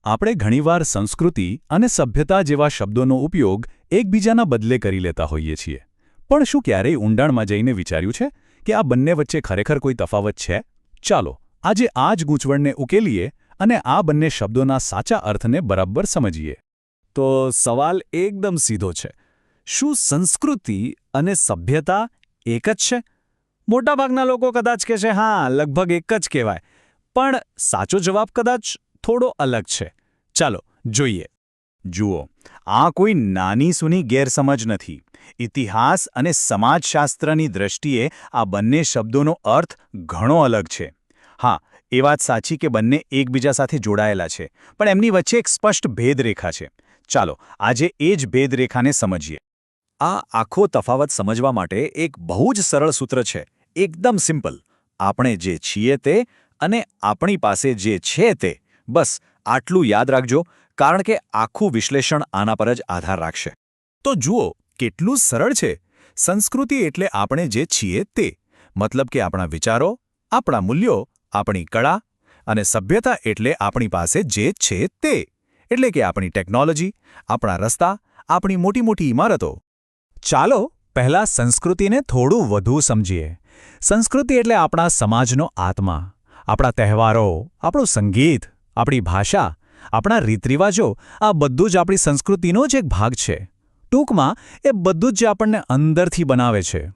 આપણે ઘણીવાર સંસ્કૃતિ અને સભ્યતા જેવા શબ્દોનો ઉપયોગ એકબીજાના બદલે કરી લેતા હોઈએ છીએ. પણ શું ક્યારેય ઊંડાણમાં જઈને વિચાર્યું છે કે આ બંને વચ્ચે ખરેખર કોઈ તફાવત છે? ચાલો, આજે આ જ ગૂંચવણને ઉકેલીએ અને આ બંને શબ્દોના સાચા અર્થને બરાબર સમજીએ. તો સવાલ એકદમ સીધો છે. શું સંસ્કૃતિ અને સભ્યતા એક જ છે? મોટાભાગના લોકો કદાચ કહેશે હા, લગભગ એક જ કહેવાય. પણ સાચો જવાબ કદાચ થોડો અલગ છે. ચાલો જોઈએ. જુઓ, આ કોઈ નાની સૂની ગેરસમજ નથી. ઇતિહાસ અને સમાજશાસ્ત્રની દ્રષ્ટિએ આ બંને શબ્દોનો અર્થ ઘણો અલગ છે. હા, એ વાત સાચી કે બંને એકબીજા સાથે જોડાયેલા છે, પણ એમની વચ્ચે એક સ્પષ્ટ ભેદરેખા છે. ચાલો આજે એ જ ભેદરેખાને સમજીએ. આ આખો તફાવત સમજવા માટે એક બહુ જ સરળ સૂત્ર છે. એકદમ સિમ્પલ. આપણે જે છીએ તે અને આપણી પાસે જે છે તે. બસ આટલું યાદ રાખજો, કારણ કે આખું વિશ્લેષણ આના પર જ આધાર રાખશે. તો જુઓ, કેટલું સરળ છે. સંસ્કૃતિ એટલે આપણે જે છીએ તે, મતલબ કે આપણા વિચારો, આપણા મૂલ્યો, આપણી કળા, અને સભ્યતા એટલે આપણી પાસે જે છે તે, એટલે કે આપણી ટેકનોલોજી, આપણા રસ્તા, આપણી મોટી મોટી ઇમારતો. ચાલો પહેલા સંસ્કૃતિને થોડું વધુ સમજીએ. સંસ્કૃતિ એટલે આપણા સમાજનો આત્મા. આપણા તહેવારો, આપણું સંગીત, આપણી ભાષા, આપણા રીતરિવાજો, આ બધું જ આપણી સંસ્કૃતિનો જ એક ભાગ છે. ટૂંકમાં એ બધું જ આપણને અંદરથી બનાવે છે.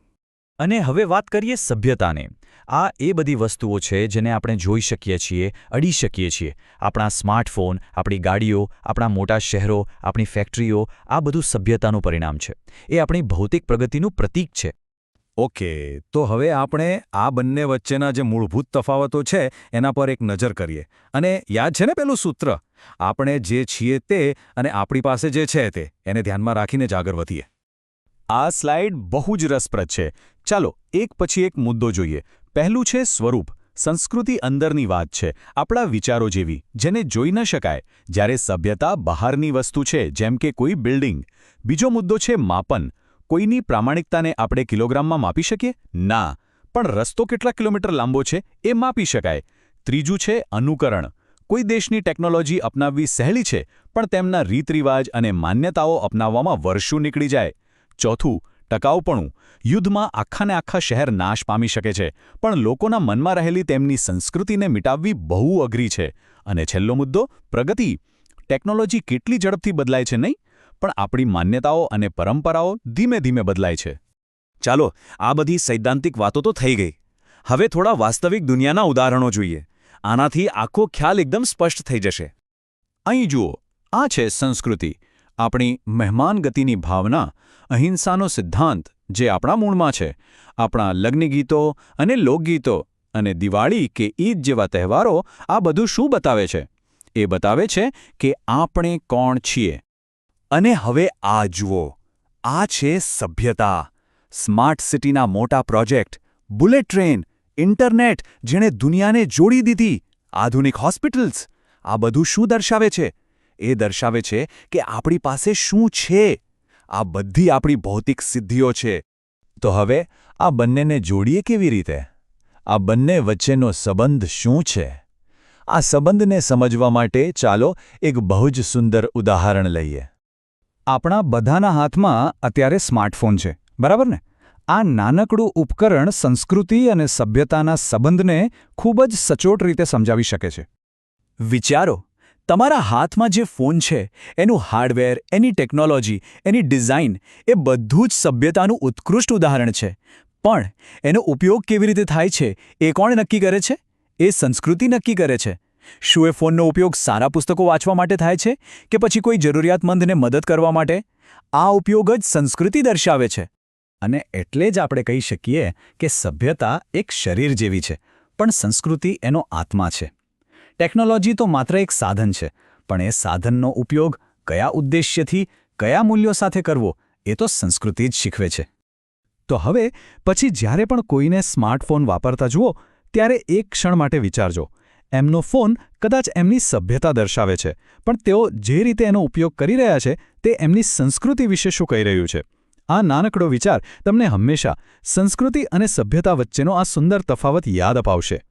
અને હવે વાત કરીએ સભ્યતાને. આ એ બધી વસ્તુઓ છે જેને આપણે જોઈ શકીએ છીએ, અડી શકીએ છીએ. આપણા સ્માર્ટફોન, આપણી ગાડીઓ, આપણા મોટા શહેરો, આપણી ફેક્ટરીઓ, આ બધું સભ્યતાનું પરિણામ છે. એ આપણી ભૌતિક પ્રગતિનું પ્રતીક છે. ઓકે, તો હવે આપણે આ બંને વચ્ચેના જે મૂળભૂત તફાવતો છે એના પર એક નજર કરીએ. અને યાદ છે ને પેલું સૂત્ર? આપણે જે છીએ તે અને આપણી પાસે જે છે તે, એને ધ્યાનમાં રાખીને જ આગળ વધીએ. આ સ્લાઇડ બહુ જ રસપ્રદ છે. ચાલો એક પછી એક મુદ્દો જોઈએ. પહેલું છે સ્વરૂપ. સંસ્કૃતિ અંદરની વાત છે, આપણા વિચારો જેવી, જેને જોઈ ન શકાય, જ્યારે સભ્યતા બહારની વસ્તુ છે, જેમ કે કોઈ બિલ્ડિંગ. બીજો મુદ્દો છે માપન. કોઈની પ્રામાણિકતાને આપણે કિલોગ્રામમાં માપી શકીએ? ના. પણ રસ્તો કેટલા કિલોમીટર લાંબો છે એ માપી શકાય. ત્રીજું છે અનુકરણ. કોઈ દેશની ટેકનોલોજી અપનાવવી સહેલી છે, પણ તેમના રીતરિવાજ અને માન્યતાઓ અપનાવવામાં વર્ષો નીકળી જાય. ચોથું ટકાઉપણું. યુદ્ધમાં આખાને આખા શહેર નાશ પામી શકે છે, પણ લોકોના મનમાં રહેલી તેમની સંસ્કૃતિને મિટાવવી બહુ અઘરી છે. અને છેલ્લો મુદ્દો પ્રગતિ. ટેકનોલોજી કેટલી ઝડપથી બદલાય છે નહીં, પણ આપણી માન્યતાઓ અને પરંપરાઓ ધીમે ધીમે બદલાય છે. ચાલો આ બધી સૈદ્ધાંતિક વાતો તો થઈ ગઈ. હવે થોડા વાસ્તવિક દુનિયાના ઉદાહરણો જોઈએ. આનાથી આખો ખ્યાલ એકદમ સ્પષ્ટ થઈ જશે. અહીં જુઓ, આ છે સંસ્કૃતિ. આપણી મહેમાન ગતિની ભાવના, અહિંસાનો સિદ્ધાંત જે આપણા મૂળમાં છે, આપણા લગ્ન ગીતો અને લોકગીતો, અને દિવાળી કે ઈદ જેવા તહેવારો, આ બધું શું બતાવે છે? એ બતાવે છે કે આપણે કોણ છીએ. અને હવે આ જુઓ, આ છે સભ્યતા. સ્માર્ટ સિટીના મોટા પ્રોજેક્ટ, બુલેટ ટ્રેન, ઇન્ટરનેટ જેણે દુનિયાને જોડી દીધી, આધુનિક હોસ્પિટલ્સ, આ બધું શું દર્શાવે છે? એ દર્શાવે છે કે આપણી પાસે શું છે. આ બધી આપણી ભૌતિક સિદ્ધિઓ છે. તો હવે આ બંનેને જોડીએ કેવી રીતે? આ બંને વચ્ચેનો સંબંધ શું છે? આ સંબંધને સમજવા માટે ચાલો એક બહુ જ સુંદર ઉદાહરણ લઈએ. આપણા બધાના હાથમાં અત્યારે સ્માર્ટફોન છે, બરાબર ને? આ નાનકડું ઉપકરણ સંસ્કૃતિ અને સભ્યતાના સંબંધને ખૂબ જ સચોટ રીતે સમજાવી શકે છે. વિચારો, તમારા હાથમાં જે ફોન છે, એનું હાર્ડવેર, એની ટેકનોલોજી, એની ડિઝાઇન, એ બધું જ સભ્યતાનું ઉત્કૃષ્ટ ઉદાહરણ છે. પણ એનો ઉપયોગ કેવી રીતે થાય છે એ કોણ નક્કી કરે છે? એ સંસ્કૃતિ નક્કી કરે છે. શું એ ફોનનો ઉપયોગ સારા પુસ્તકો વાંચવા માટે થાય છે કે પછી કોઈ જરૂરિયાતમંદને મદદ કરવા માટે? આ ઉપયોગ જ સંસ્કૃતિ દર્શાવે છે. અને એટલે જ આપણે કહી શકીએ કે સભ્યતા એક શરીર જેવી છે, પણ સંસ્કૃતિ એનો આત્મા છે. ટેકનોલોજી તો માત્ર એક સાધન છે, પણ એ સાધનનો ઉપયોગ કયા ઉદ્દેશ્યથી, કયા મૂલ્યો સાથે કરવો, એ તો સંસ્કૃતિ જ શીખવે છે. તો હવે પછી જ્યારે પણ કોઈને સ્માર્ટફોન વાપરતા જુઓ, ત્યારે એક ક્ષણ માટે વિચારજો. એમનો ફોન કદાચ એમની સભ્યતા દર્શાવે છે, પણ તેઓ જે રીતે એનો ઉપયોગ કરી રહ્યા છે તે એમની સંસ્કૃતિ વિશે શું કહી રહ્યું છે. આ નાનકડો વિચાર તમને હંમેશા સંસ્કૃતિ અને સભ્યતા વચ્ચેનો આ સુંદર તફાવત યાદ અપાવશે.